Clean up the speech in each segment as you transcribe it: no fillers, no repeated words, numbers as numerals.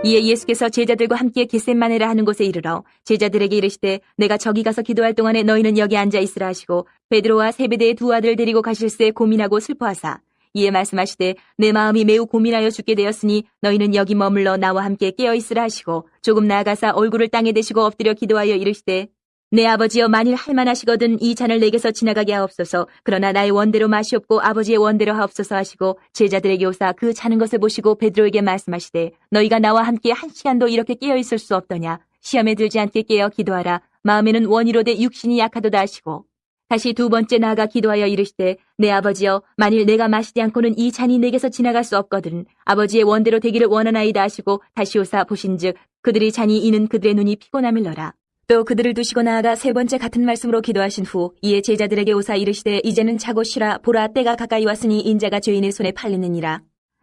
이에 예수께서 제자들과 함께 겟셋마네라 하는 곳에 이르러 제자들에게 이르시되 내가 저기 가서 기도할 동안에 너희는 여기 앉아 있으라 하시고 베드로와 세베대의 두 아들을 데리고 가실새 고민하고 슬퍼하사 이에 말씀하시되 내 마음이 매우 고민하여 죽게 되었으니 너희는 여기 머물러 나와 함께 깨어 있으라 하시고 조금 나아가사 얼굴을 땅에 대시고 엎드려 기도하여 이르시되 내 아버지여 만일 할만하시거든 이 잔을 내게서 지나가게 하옵소서. 그러나 나의 원대로 마시옵고 아버지의 원대로 하옵소서 하시고 제자들에게 오사 그 자는 것을 보시고 베드로에게 말씀하시되 너희가 나와 함께 한 시간도 이렇게 깨어 있을 수 없더냐. 시험에 들지 않게 깨어 기도하라. 마음에는 원이로되 육신이 약하도다 하시고 다시 두 번째 나아가 기도하여 이르시되 내 아버지여 만일 내가 마시지 않고는 이 잔이 내게서 지나갈 수 없거든 아버지의 원대로 되기를 원하나이다 하시고 다시 오사 보신즉 그들이 잔이 이는 그들의 눈이 피곤함일러라. 또 그들을 두시고 나아가 세 번째 같은 말씀으로 기도하신 후 이에 제자들에게 오사 이르시되 이제는 자고 쉬라. 보라 때가 가까이 왔으니 인자가 죄인의 손에 팔리느니라.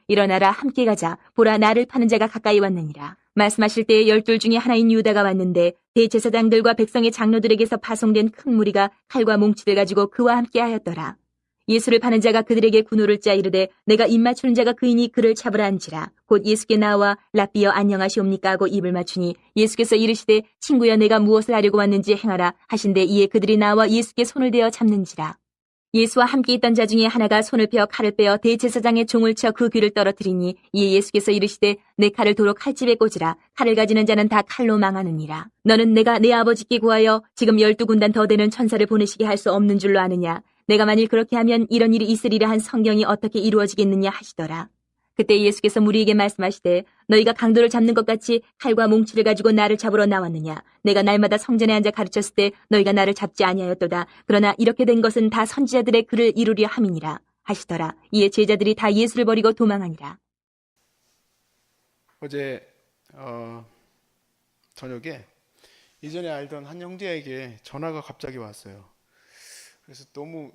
일어나라 함께 가자. 보라 나를 파는 자가 가까이 왔느니라. 말씀하실 때에 12 중에 하나인 유다가 왔는데 대제사장들과 백성의 장로들에게서 파송된 큰 무리가 칼과 몽치를 가지고 그와 함께 하였더라. 예수를 파는 자가 그들에게 군호를 짜 이르되 내가 입맞추는 자가 그이니 그를 잡으라 한지라. 곧 예수께 나와 랍비여 안녕하시옵니까 하고 입을 맞추니 예수께서 이르시되 친구여 내가 무엇을 하려고 왔는지 행하라 하신데 이에 그들이 나와 예수께 손을 대어 잡는지라. 예수와 함께 있던 자 중에 하나가 손을 펴 칼을 빼어 대제사장의 종을 쳐 그 귀를 떨어뜨리니 이에 예수께서 이르시되 내 칼을 도로 칼집에 꽂으라. 칼을 가지는 자는 다 칼로 망하느니라. 너는 내가 내 아버지께 구하여 지금 12군단 더 되는 천사를 보내시게 할 수 없는 줄로 아느냐. 내가 만일 그렇게 하면 이런 일이 있으리라 한 성경이 어떻게 이루어지겠느냐 하시더라. 그때 예수께서 무리에게 말씀하시되 너희가 강도를 잡는 것 같이 칼과 몽치를 가지고 나를 잡으러 나왔느냐. 내가 날마다 성전에 앉아 가르쳤을 때 너희가 나를 잡지 아니하였도다. 그러나 이렇게 된 것은 다 선지자들의 글을 이루려 함이니라 하시더라. 이에 제자들이 다 예수를 버리고 도망하니라. 어제 저녁에 이전에 알던 한 형제에게 전화가 갑자기 왔어요. 그래서 너무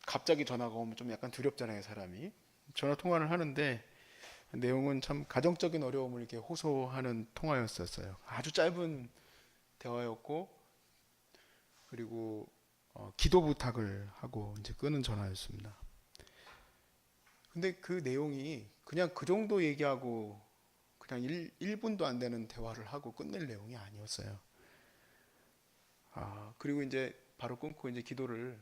갑자기 전화가 오면 좀 약간 두렵잖아요, 사람이. 전화 통화를 하는데 내용은 참 가정적인 어려움을 이렇게 호소하는 통화였었어요. 아주 짧은 대화였고, 그리고 기도 부탁을 하고 이제 끄는 전화였습니다. 근데 그 내용이 그냥 그 정도 얘기하고 그냥 1분도 안 되는 대화를 하고 끝낼 내용이 아니었어요. 그리고 이제 바로 끊고 이제 기도를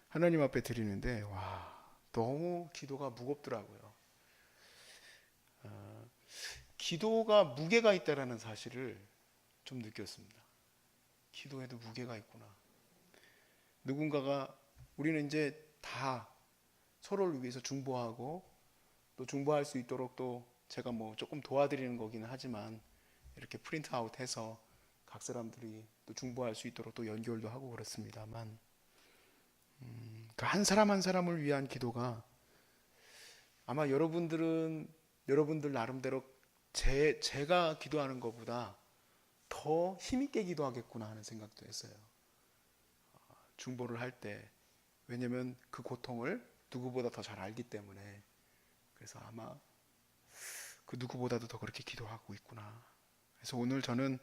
하나님 앞에 드리는데 와, 너무 기도가 무겁더라고요. 기도가 무게가 있다라는 사실을 좀 느꼈습니다. 기도에도 무게가 있구나. 누군가가 우리는 이제 다 서로를 위해서 중보하고 또 중보할 수 있도록 또 제가 뭐 조금 도와드리는 거기는 하지만 이렇게 프린트아웃 해서 각 사람들이 또 중보할 수 있도록 또 연결도 하고 그렇습니다만 그 한 사람 한 사람을 위한 기도가 아마 여러분들 나름대로 제가 기도하는 것보다 더 힘있게 기도하겠구나 하는 생각도 했어요. 중보를 할 때. 왜냐면 그 고통을 누구보다 더 잘 알기 때문에. 그래서 아마 그 누구보다도 더 그렇게 기도하고 있구나. 그래서 오늘 저는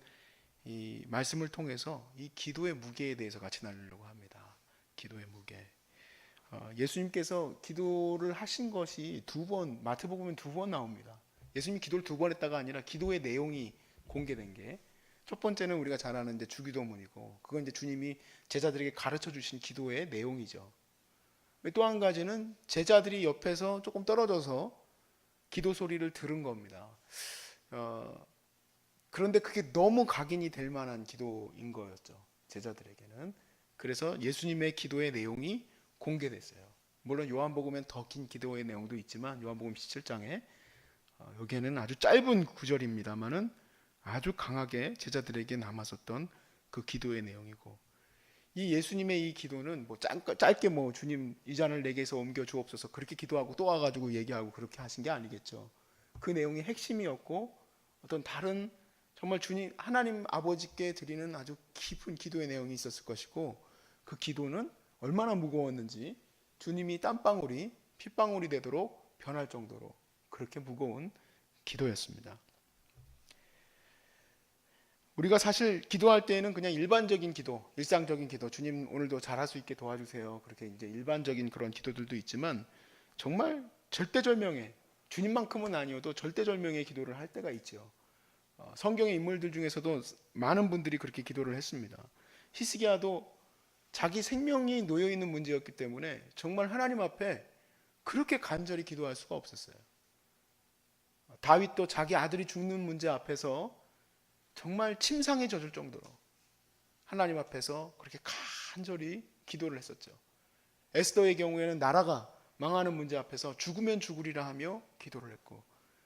이 말씀을 통해서 이 기도의 무게에 대해서 같이 나누려고 합니다. 기도의 무게. 예수님께서 기도를 하신 것이 마태복음에 2번 나옵니다. 예수님이 기도를 2번 했다가 아니라 기도의 내용이 공개된 게 첫 번째는 우리가 잘 아는 이제 주기도문이고 그건 이제 주님이 제자들에게 가르쳐 주신 기도의 내용이죠. 또 한 가지는 제자들이 옆에서 조금 떨어져서 기도 소리를 들은 겁니다. 그런데 그게 너무 각인이 될 만한 기도인 거였죠. 제자들에게는. 그래서 예수님의 기도의 내용이 공개됐어요. 물론 요한복음엔 더 긴 기도의 내용도 있지만 요한복음 17장에 여기에는 아주 짧은 구절입니다만은 아주 강하게 제자들에게 남았었던 그 기도의 내용이고 이 예수님의 이 기도는 뭐 짧게 뭐 주님 이 잔을 내게서 옮겨 주옵소서 그렇게 기도하고 또 와가지고 얘기하고 그렇게 하신 게 아니겠죠. 그 내용이 핵심이었고 어떤 다른 정말 주님 하나님 아버지께 드리는 아주 깊은 기도의 내용이 있었을 것이고 그 기도는 얼마나 무거웠는지 주님이 땀방울이 핏방울이 되도록 변할 정도로 그렇게 무거운 기도였습니다. 우리가 사실 기도할 때에는 그냥 일반적인 기도, 일상적인 기도, 주님 오늘도 잘할 수 있게 도와주세요. 그렇게 이제 일반적인 그런 기도들도 있지만 정말 절대절명의, 주님만큼은 아니어도 절대절명의 기도를 할 때가 있죠. 성경의 인물들 중에서도 많은 분들이 그렇게 기도를 했습니다. 히스기야도 자기 생명이 놓여 있는 문제였기 때문에 정말 하나님 앞에 그렇게 간절히 기도할 수가 없었어요. 다윗도 자기 아들이 죽는 문제 앞에서 정말 침상에 젖을 정도로 하나님 앞에서 그렇게 간절히 기도를 했었죠. 에스더의 경우에는 나라가 망하는 문제 앞에서 죽으면 죽으리라 하며 기도를 했고,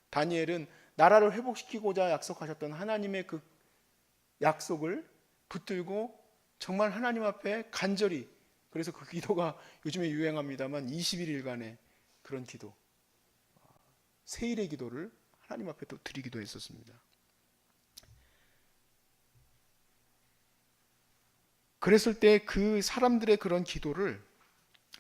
다니엘은 나라를 회복시키고자 약속하셨던 하나님의 그 약속을 붙들고 정말 하나님 앞에 간절히, 그래서 그 기도가 요즘에 유행합니다만 21일간의 그런 기도, 세일의 기도를 하나님 앞에 또 드리기도 했었습니다. 그랬을 때 그 사람들의 그런 기도를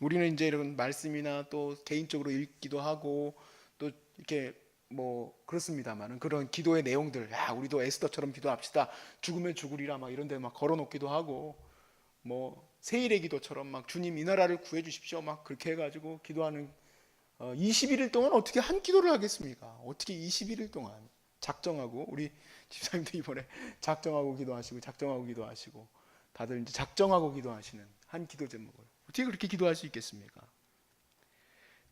우리는 이제 이런 말씀이나 또 개인적으로 읽기도 하고 또 이렇게 뭐 그렇습니다만은 그런 기도의 내용들, 야 우리도 에스더처럼 기도합시다, 죽으면 죽으리라 막 이런 데 막 걸어놓기도 하고, 뭐 세일의 기도처럼 막 주님 이 나라를 구해 주십시오 막 그렇게 해가지고 기도하는, 21일 동안 어떻게 한 기도를 하겠습니까? 어떻게 21일 동안 작정하고, 우리 집사님도 이번에 작정하고 기도하시고 다들 이제 작정하고 기도하시는 한 기도 제목을 어떻게 그렇게 기도할 수 있겠습니까?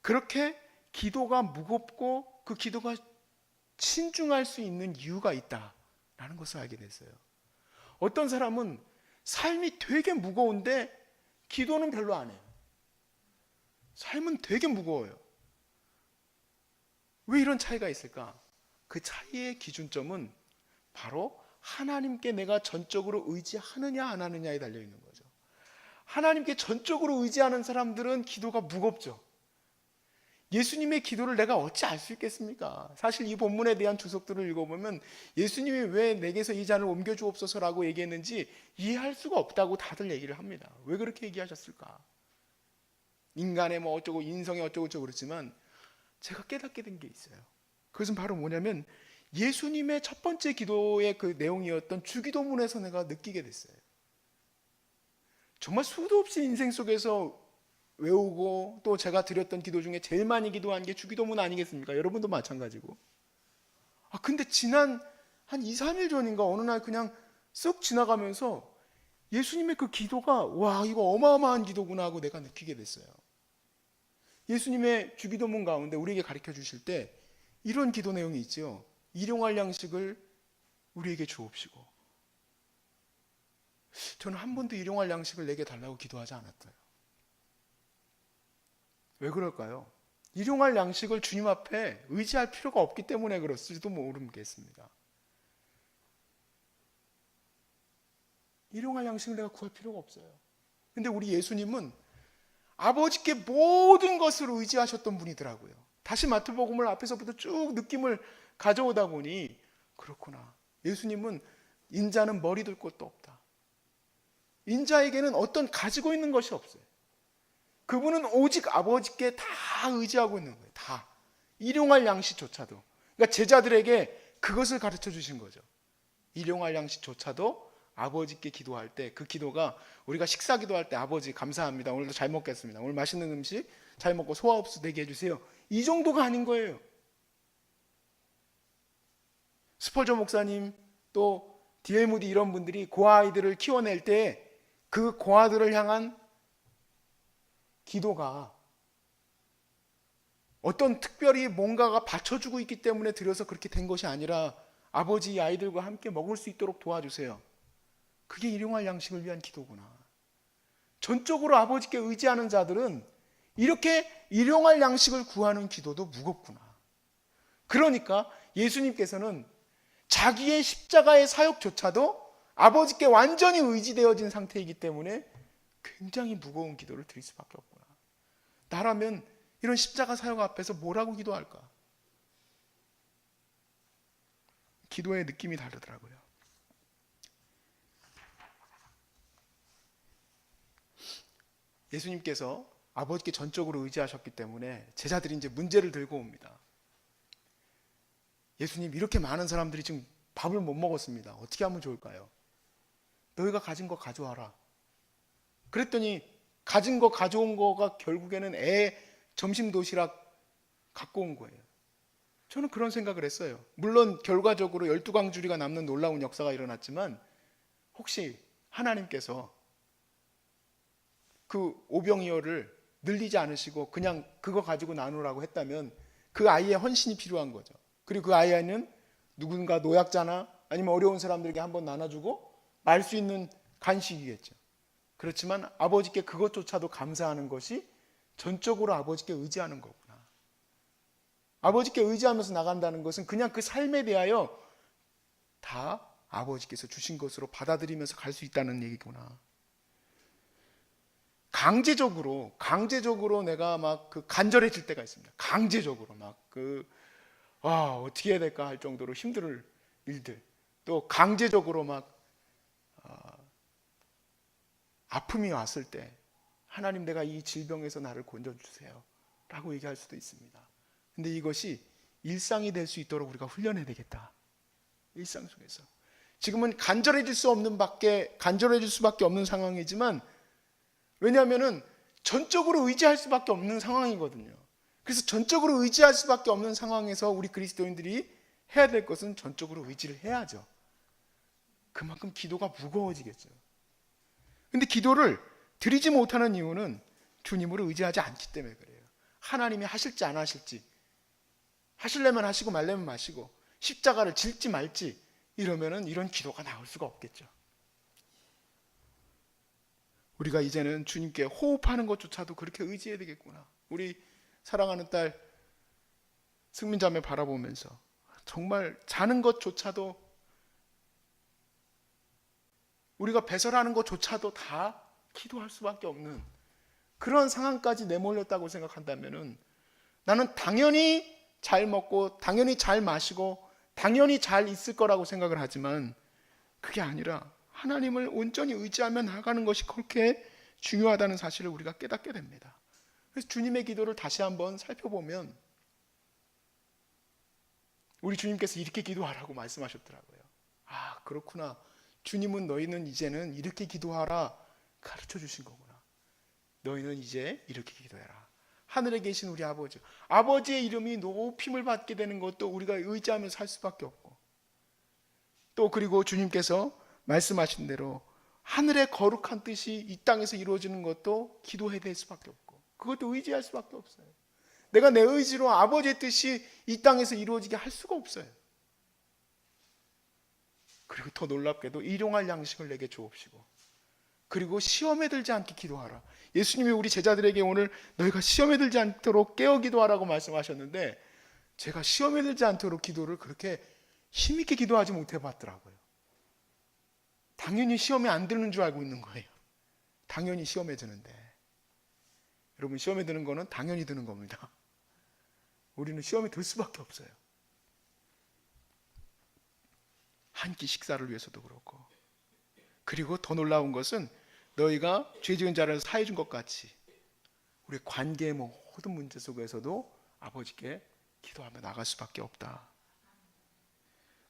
그렇게 기도가 무겁고 그 기도가 신중할 수 있는 이유가 있다라는 것을 알게 됐어요. 어떤 사람은 삶이 되게 무거운데 기도는 별로 안 해요. 삶은 되게 무거워요. 왜 이런 차이가 있을까? 그 차이의 기준점은 바로 하나님께 내가 전적으로 의지하느냐 안 하느냐에 달려 있는 거죠. 하나님께 전적으로 의지하는 사람들은 기도가 무겁죠. 예수님의 기도를 내가 어찌 알 수 있겠습니까? 사실 이 본문에 대한 주석들을 읽어보면 예수님이 왜 내게서 이 잔을 옮겨주옵소서라고 얘기했는지 이해할 수가 없다고 다들 얘기를 합니다. 왜 그렇게 얘기하셨을까? 인간의 뭐 어쩌고 인성이 어쩌고 저쩌고 그렇지만 제가 깨닫게 된 게 있어요. 그것은 바로 뭐냐면 예수님의 첫 번째 기도의 그 내용이었던 주기도문에서 내가 느끼게 됐어요. 정말 수도 없이 인생 속에서 외우고 또 제가 드렸던 기도 중에 제일 많이 기도한 게 주기도문 아니겠습니까? 여러분도 마찬가지고. 근데 지난 한 2, 3일 전인가 어느 날 그냥 쓱 지나가면서 예수님의 그 기도가 와 이거 어마어마한 기도구나 하고 내가 느끼게 됐어요. 예수님의 주기도문 가운데 우리에게 가르쳐 주실 때 이런 기도 내용이 있죠. 일용할 양식을 우리에게 주옵시고. 저는 한 번도 일용할 양식을 내게 달라고 기도하지 않았어요. 왜 그럴까요? 일용할 양식을 주님 앞에 의지할 필요가 없기 때문에 그렇을지도 모르겠습니다. 일용할 양식을 내가 구할 필요가 없어요. 근데 우리 예수님은 아버지께 모든 것을 의지하셨던 분이더라고요. 다시 마태복음을 앞에서부터 쭉 느낌을 가져오다 보니 그렇구나. 예수님은 인자는 머리 둘 곳도 없다. 인자에게는 어떤 가지고 있는 것이 없어요. 그분은 오직 아버지께 다 의지하고 있는 거예요. 다. 일용할 양식조차도. 그러니까 제자들에게 그것을 가르쳐 주신 거죠. 일용할 양식조차도 아버지께 기도할 때 그 기도가 우리가 식사 기도할 때 아버지 감사합니다. 오늘도 잘 먹겠습니다. 오늘 맛있는 음식 잘 먹고 소화 흡수 되게 해주세요. 이 정도가 아닌 거예요. 스펄전 목사님 또 D.L. 무디 이런 분들이 고아아이들을 키워낼 때 그 고아들을 향한 기도가 어떤 특별히 뭔가가 받쳐주고 있기 때문에 드려서 그렇게 된 것이 아니라 아버지 이 아이들과 함께 먹을 수 있도록 도와주세요. 그게 일용할 양식을 위한 기도구나. 전적으로 아버지께 의지하는 자들은 이렇게 일용할 양식을 구하는 기도도 무겁구나. 그러니까 예수님께서는 자기의 십자가의 사역조차도 아버지께 완전히 의지되어진 상태이기 때문에 굉장히 무거운 기도를 드릴 수밖에 없구나. 나라면 이런 십자가 사역 앞에서 뭐라고 기도할까? 기도의 느낌이 다르더라고요. 예수님께서 아버지께 전적으로 의지하셨기 때문에 제자들이 이제 문제를 들고 옵니다. 예수님, 이렇게 많은 사람들이 지금 밥을 못 먹었습니다. 어떻게 하면 좋을까요? 너희가 가진 거 가져와라. 그랬더니 가진 거 가져온 거가 결국에는 점심 도시락 갖고 온 거예요. 저는 그런 생각을 했어요. 물론 결과적으로 12광주리가 남는 놀라운 역사가 일어났지만 혹시 하나님께서 그 오병이어를 늘리지 않으시고 그냥 그거 가지고 나누라고 했다면 그 아이의 헌신이 필요한 거죠. 그리고 그 아이는 누군가 노약자나 아니면 어려운 사람들에게 한번 나눠주고 말 수 있는 간식이겠죠. 그렇지만 아버지께 그것조차도 감사하는 것이 전적으로 아버지께 의지하는 거구나. 아버지께 의지하면서 나간다는 것은 그냥 그 삶에 대하여 다 아버지께서 주신 것으로 받아들이면서 갈 수 있다는 얘기구나. 강제적으로 내가 막 그 간절해질 때가 있습니다. 강제적으로 어떻게 해야 될까 할 정도로 힘들 일들, 또 강제적으로 아픔이 왔을 때 하나님, 내가 이 질병에서 나를 건져주세요 라고 얘기할 수도 있습니다. 근데 이것이 일상이 될 수 있도록 우리가 훈련해야 되겠다. 일상 속에서 지금은 간절해질 수밖에 없는 상황이지만, 왜냐하면 전적으로 의지할 수밖에 없는 상황이거든요. 그래서 전적으로 의지할 수밖에 없는 상황에서 우리 그리스도인들이 해야 될 것은 전적으로 의지를 해야죠. 그만큼 기도가 무거워지겠죠. 근데 기도를 드리지 못하는 이유는 주님을 의지하지 않기 때문에 그래요. 하나님이 하실지 안 하실지, 하시려면 하시고 말려면 마시고, 십자가를 질지 말지 이러면은 이런 기도가 나올 수가 없겠죠. 우리가 이제는 주님께 호흡하는 것조차도 그렇게 의지해야 되겠구나. 우리 사랑하는 딸 승민자매 바라보면서 정말 자는 것조차도, 우리가 배설하는 것조차도 다 기도할 수밖에 없는 그런 상황까지 내몰렸다고 생각한다면은, 나는 당연히 잘 먹고 당연히 잘 마시고 당연히 잘 있을 거라고 생각을 하지만, 그게 아니라 하나님을 온전히 의지하며 나아가는 것이 그렇게 중요하다는 사실을 우리가 깨닫게 됩니다. 그래서 주님의 기도를 다시 한번 살펴보면 우리 주님께서 이렇게 기도하라고 말씀하셨더라고요. 아, 그렇구나. 주님은 너희는 이제는 이렇게 기도하라 가르쳐 주신 거구나. 너희는 이제 이렇게 기도해라. 하늘에 계신 우리 아버지, 아버지의 이름이 높임을 받게 되는 것도 우리가 의지하며 살 수밖에 없고, 또 그리고 주님께서 말씀하신 대로 하늘의 거룩한 뜻이 이 땅에서 이루어지는 것도 기도해야 될 수밖에 없고, 그것도 의지할 수밖에 없어요. 내가 내 의지로 아버지의 뜻이 이 땅에서 이루어지게 할 수가 없어요. 그리고 더 놀랍게도 일용할 양식을 내게 주옵시고, 그리고 시험에 들지 않게 기도하라. 예수님이 우리 제자들에게 오늘 너희가 시험에 들지 않도록 깨어 기도하라고 말씀하셨는데, 제가 시험에 들지 않도록 기도를 그렇게 힘있게 기도하지 못해 봤더라고요. 당연히 시험에 안 드는 줄 알고 있는 거예요. 당연히 시험에 드는데, 여러분, 시험에 드는 거는 당연히 드는 겁니다. 우리는 시험에 들 수밖에 없어요. 한 끼 식사를 위해서도 그렇고, 그리고 더 놀라운 것은 너희가 죄 지은 자를 사해 준 것 같이 우리 관계의 모든 문제 속에서도 아버지께 기도하며 나갈 수밖에 없다.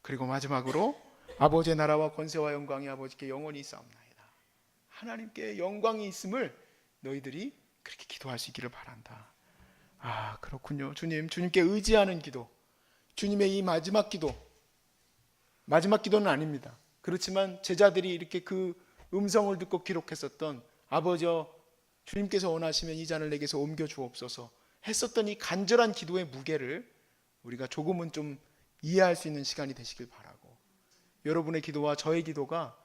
그리고 마지막으로 아버지의 나라와 권세와 영광이 아버지께 영원히 있사옵나이다. 하나님께 영광이 있음을 너희들이 그렇게 기도할 수 있기를 바란다. 아, 그렇군요. 주님께 의지하는 기도, 주님의 이 마지막 기도는 아닙니다. 그렇지만 제자들이 이렇게 그 음성을 듣고 기록했었던, 아버지여 주님께서 원하시면 이 잔을 내게서 옮겨 주옵소서 했었던 이 간절한 기도의 무게를 우리가 조금은 좀 이해할 수 있는 시간이 되시길 바라고, 여러분의 기도와 저의 기도가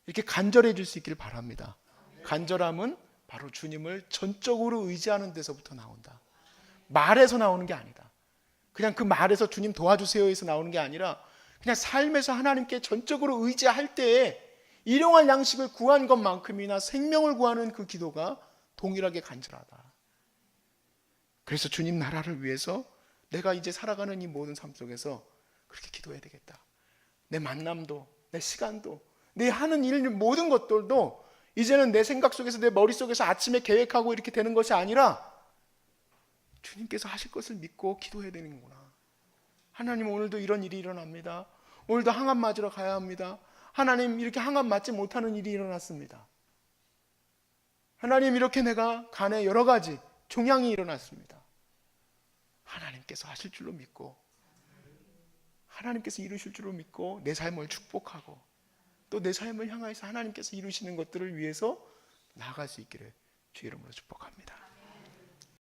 이렇게 간절해질 수 있길 바랍니다. 간절함은 바로 주님을 전적으로 의지하는 데서부터 나온다. 말에서 나오는 게 아니다. 그냥 그 말에서 주님 도와주세요에서 나오는 게 아니라, 그냥 삶에서 하나님께 전적으로 의지할 때에 일용할 양식을 구한 것만큼이나 생명을 구하는 그 기도가 동일하게 간절하다. 그래서 주님 나라를 위해서 내가 이제 살아가는 이 모든 삶 속에서 그렇게 기도해야 되겠다. 내 만남도, 내 시간도, 내 하는 일 모든 것들도 이제는 내 생각 속에서, 내 머릿속에서 아침에 계획하고 이렇게 되는 것이 아니라 주님께서 하실 것을 믿고 기도해야 되는구나. 하나님, 오늘도 이런 일이 일어납니다. 오늘도 항암 맞으러 가야 합니다. 하나님, 이렇게 항암 맞지 못하는 일이 일어났습니다. 하나님, 이렇게 내가 간에 여러 가지 종양이 일어났습니다. 하나님께서 하실 줄로 믿고, 하나님께서 이루실 줄로 믿고 내 삶을 축복하고 또 내 삶을 향하여서 하나님께서 이루시는 것들을 위해서 나아갈 수 있기를 주의 이름으로 축복합니다.